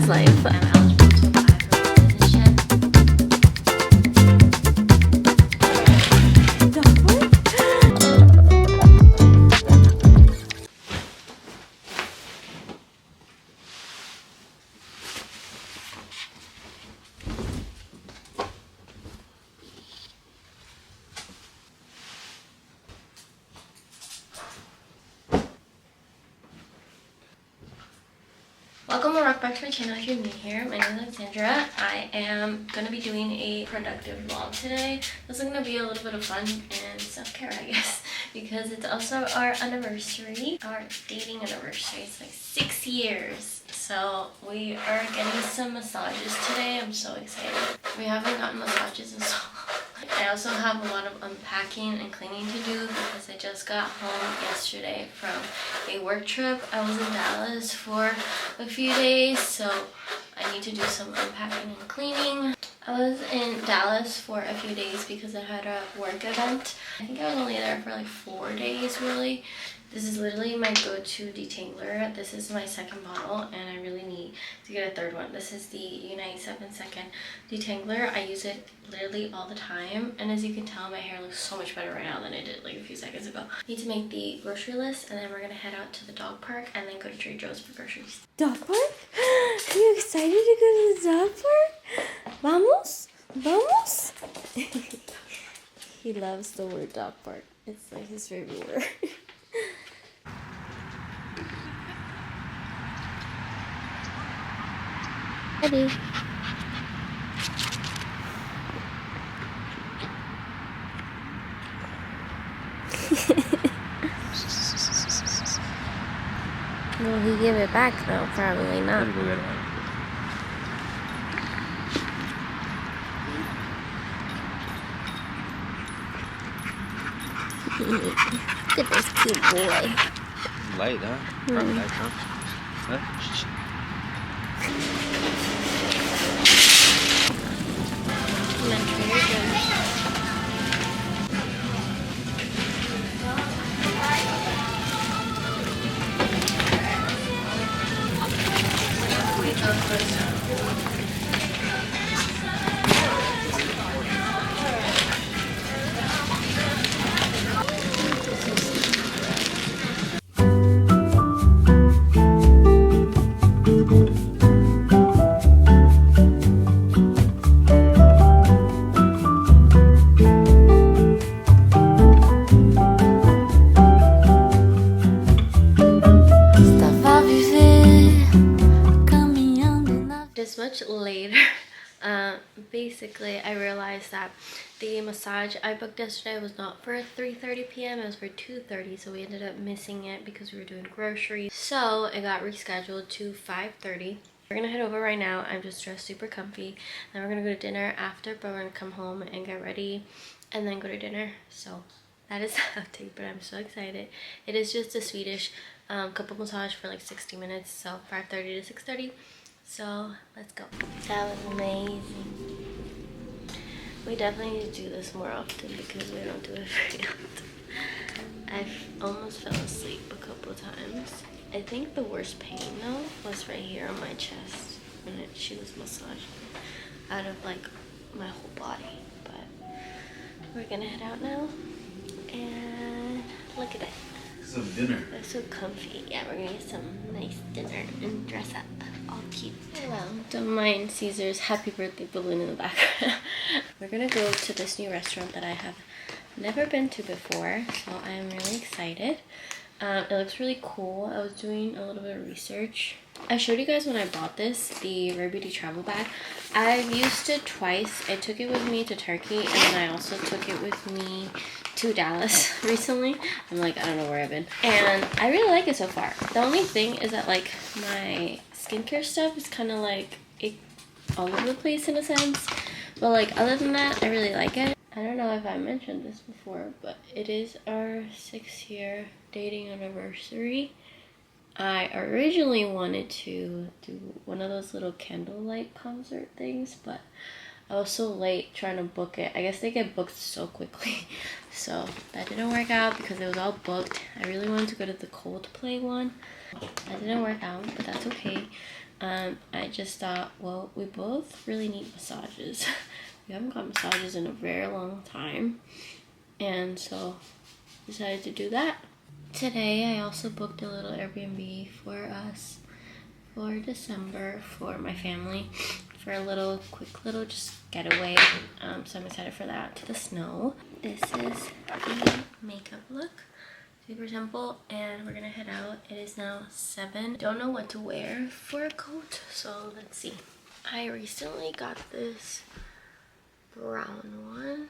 his life. I'm eligible to apply for citizenship. Welcome or welcome back to my channel if you're new here. My name is Alexandra. I am going to be doing a productive vlog today. This is going to be a little bit of fun and self-care, I guess, because it's also our anniversary, our dating anniversary. It's like 6 years. So we are getting some massages today. I'm so excited. We haven't gotten massages in so long. I also have a lot of unpacking and cleaning to do because I just got home yesterday from a work trip. I was in Dallas for a few days, so I need to do some unpacking and cleaning. I was in Dallas for a few days because I had a work event. I think I was only there for like 4 days really. This is literally my go-to detangler. This is my second bottle and I really need to get a third one. This is the Unite 7-second detangler. I use it literally all the time, and as you can tell, my hair looks so much better right now than it did like a few seconds ago. Need to make the grocery list, and then we're gonna head out to the dog park and then go to Trader Joe's for groceries. Dog park? Are you excited to go to the dog park? Vamos? Vamos? He loves the word dog park. It's like his favorite word. Ready. Will he give it back though? Probably not. Look at this cute boy. Light, huh? Probably light, huh? I'm at Trader Joe's. We go first. Just much later, basically I realized that the massage I booked yesterday was not for 3:30 p.m. it was for 2:30, so we ended up missing it because we were doing groceries, so it got rescheduled to 5:30. We're gonna head over right now. I'm just dressed super comfy, then we're gonna go to dinner after, but we're gonna come home and get ready and then go to dinner. So that is the update, but I'm so excited. It is just a Swedish couple massage for like 60 minutes, so 5:30 to 6:30. So let's go. That was amazing. We definitely need to do this more often because we don't do it very often. I've almost fell asleep a couple of times. I think the worst pain though was right here on my chest when she was massaging out of like my whole body. But we're gonna head out now and look at it. Some dinner. They're so comfy. Yeah, we're gonna get some nice dinner and dress up. All cute. Hello. Don't mind Caesar's happy birthday balloon in the background. We're gonna go to this new restaurant that I have never been to before, so I'm really excited. It looks really cool. I was doing a little bit of research. I showed you guys when I bought this, the Rare Beauty travel bag. I've used it twice. I took it with me to Turkey, and then I also took it with me to Dallas recently. I'm like, I don't know where I've been. And I really like it so far. The only thing is that like my skincare stuff is kind of like all over the place in a sense. But like other than that, I really like it. I don't know if I mentioned this before, but it is our 6-year dating anniversary. I originally wanted to do one of those little candlelight concert things, but I was so late trying to book it. I guess they get booked so quickly. So that didn't work out because it was all booked. I really wanted to go to the Coldplay one. That didn't work out, but that's okay. I just thought, well, we both really need massages. We haven't got massages in a very long time, and so decided to do that. Today I also booked a little Airbnb for us for December for my family for a little quick little just getaway. So I'm excited for that. To the snow. This is the makeup look. Super simple, and we're gonna head out. It is now 7. Don't know what to wear for a coat, so let's see. I recently got this brown one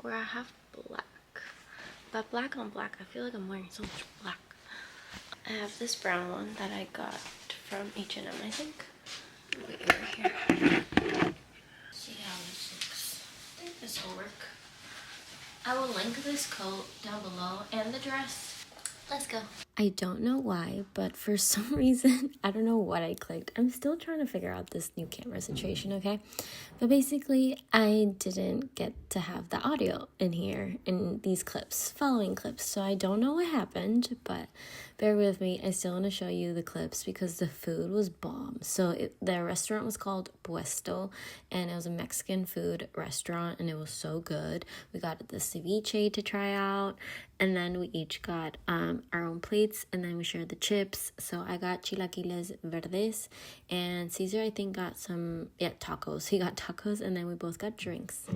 where I have black, but black on black, I feel like I'm wearing so much black. I have this brown one that I got from H&M, I think. Wait, over here. See how this looks. I think this will work. I will link this coat down below and the dress. Let's go. I don't know why, but for some reason, I don't know what I clicked. I'm still trying to figure out this new camera situation, okay? But basically, I didn't get to have the audio in here in these following clips. So I don't know what happened, but bear with me. I still want to show you the clips because the food was bomb. So the restaurant was called Puesto, and it was a Mexican food restaurant, and it was so good. We got the ceviche to try out, and then we each got our own plates, and then we shared the chips. So I got chilaquiles verdes, and Caesar, I think, got some, tacos. He got tacos, and then we both got drinks.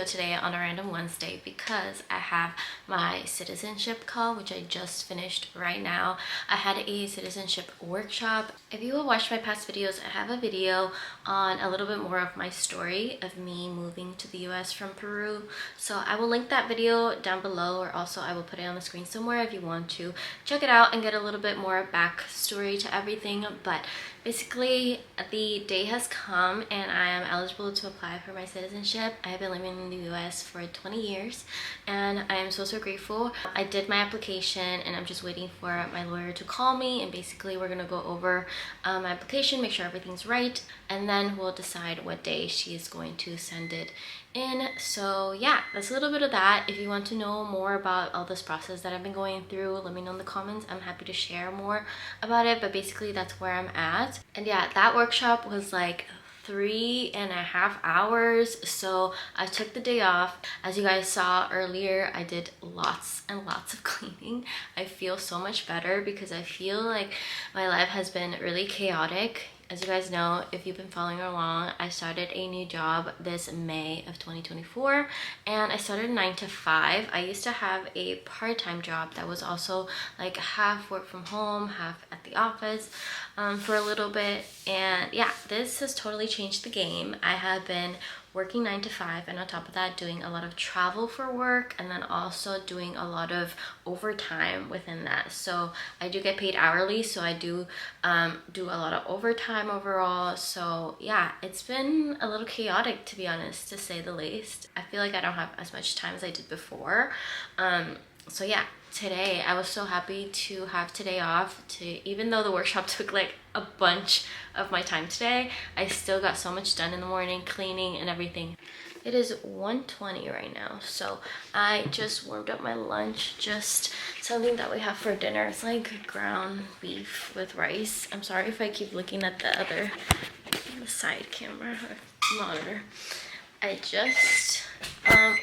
Today on a random Wednesday because I have my citizenship call, which I just finished right now. I had a citizenship workshop. If you have watched my past videos, I have a video on a little bit more of my story of me moving to the US from Peru. So I will link that video down below, or also I will put it on the screen somewhere if you want to check it out and get a little bit more backstory to everything. But basically, the day has come and I am eligible to apply for my citizenship. I have been living in the US for 20 years, and I am so grateful. I did my application and I'm just waiting for my lawyer to call me, and basically we're gonna go over my application, make sure everything's right, and then we'll decide what day she is going to send it in. So yeah, that's a little bit of that. If you want to know more about all this process that I've been going through, let me know in the comments. I'm happy to share more about it, but basically that's where I'm at. And yeah, that workshop was like 3.5 hours, so I took the day off. As you guys saw earlier, I did lots and lots of cleaning. I feel so much better because I feel like my life has been really chaotic. As you guys know, if you've been following along, I started a new job this May of 2024, and I started 9 to 5. I used to have a part-time job that was also like half work from home, half at the office for a little bit. And yeah, this has totally changed the game. I have been working 9 to 5, and on top of that doing a lot of travel for work, and then also doing a lot of overtime within that. So I do get paid hourly, so I do do a lot of overtime overall. So yeah, it's been a little chaotic, to be honest, to say the least. I feel like I don't have as much time as I did before. So yeah, today I was so happy to have today off. Even though the workshop took like a bunch of my time today, I still got so much done in the morning, cleaning and everything. It is 1:20 right now, so I just warmed up my lunch, just something that we have for dinner. It's like ground beef with rice. I'm sorry if I keep looking at the side camera or monitor. I just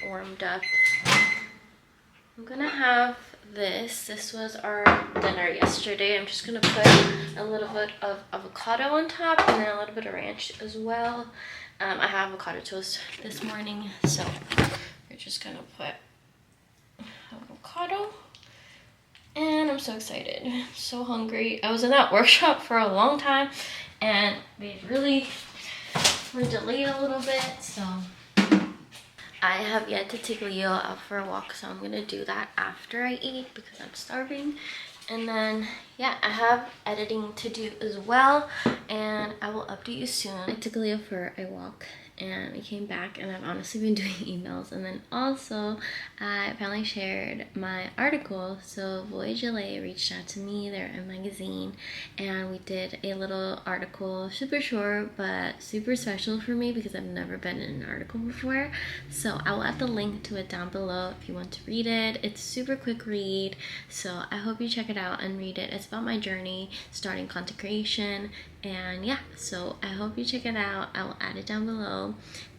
warmed up. I'm gonna have this was our dinner yesterday. I'm just gonna put a little bit of avocado on top, and then a little bit of ranch as well. I have avocado toast this morning, so we're just gonna put avocado. And I'm so excited, so hungry. I was in that workshop for a long time, and they really were delayed a little bit, so I have yet to take Leo out for a walk, so I'm gonna do that after I eat because I'm starving. And then yeah, I have editing to do as well, and I will update you soon. I took Leo for a walk and we came back, and I've honestly been doing emails. And then also I finally shared my article. So BeauToday reached out to me, they're a magazine, and we did a little article, super short but super special for me because I've never been in an article before. So I will add the link to it down below if you want to read it. It's super quick read, so I hope you check it out and read it. It's about my journey starting content creation, and yeah, so I hope you check it out. I will add it down below.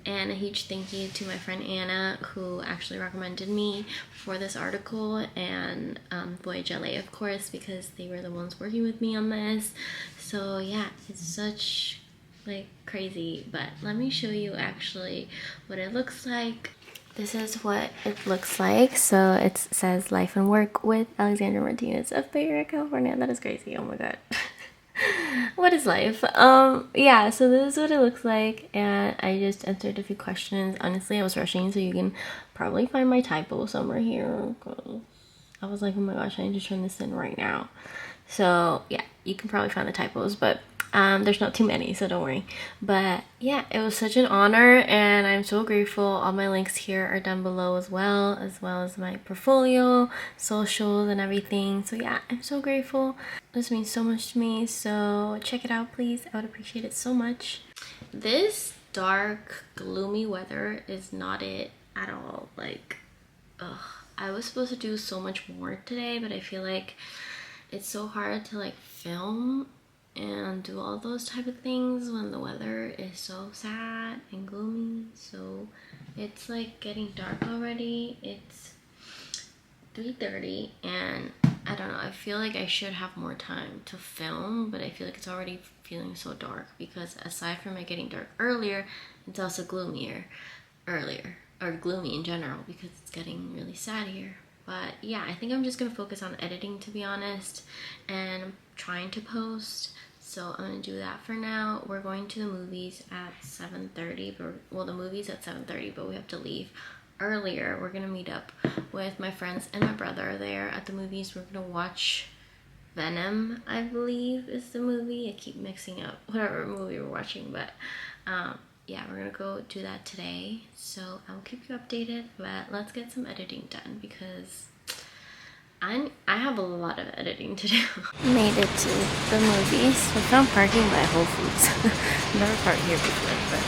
And a huge thank you to my friend Anna, who actually recommended me for this article, and BeauToday, of course, because they were the ones working with me on this. So yeah, it's such like crazy, but let me show you actually what it looks like. This is what it looks like. So it says life and work with Alexandra Martinez of Bay Area, California. That is crazy. Oh my god. What is life? Yeah, so this is what it looks like, and I just answered a few questions. Honestly, I was rushing, so you can probably find my typo somewhere here. I was like, oh my gosh, I need to turn this in right now. So yeah, you can probably find the typos, but there's not too many, so don't worry. But yeah, it was such an honor, and I'm so grateful. All my links here are down below as well as my portfolio, socials, and everything. So yeah, I'm so grateful. This means so much to me, so check it out please. I would appreciate it so much. This dark gloomy weather is not it at all. Like, ugh, I was supposed to do so much more today, but I feel like it's so hard to like film and do all those type of things when the weather is so sad and gloomy. So it's like getting dark already. It's 3:30, and I don't know, I feel like I should have more time to film, but I feel like it's already feeling so dark because aside from it getting dark earlier, it's also gloomier earlier, or gloomy in general because it's getting really sad here. But yeah, I think I'm just gonna focus on editing, to be honest, and I'm trying to post. So I'm gonna do that for now. We're going to the movies at 7:30, but well, the movie's at 7:30, but we have to leave earlier. We're gonna meet up with my friends and my brother there at the movies. We're gonna watch Venom, I believe is the movie. I keep mixing up whatever movie we're watching, but yeah, we're gonna go do that today. So I will keep you updated, but let's get some editing done because I have a lot of editing to do. Made it to the movies. We found parking by Whole Foods. Never parked here before, but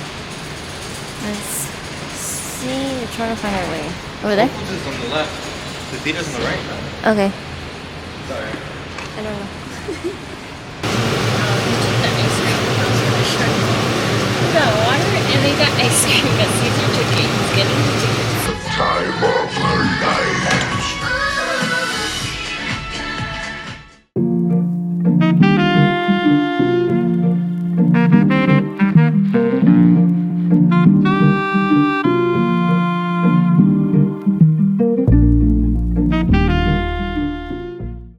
let's see. We're trying to find our way. Over there? Whole Foods is on the left. The theater's on the right. Okay. Sorry. I don't know. You took that ice cream. I was really sure. We got water and they got ice cream. Got Caesar took it. He's getting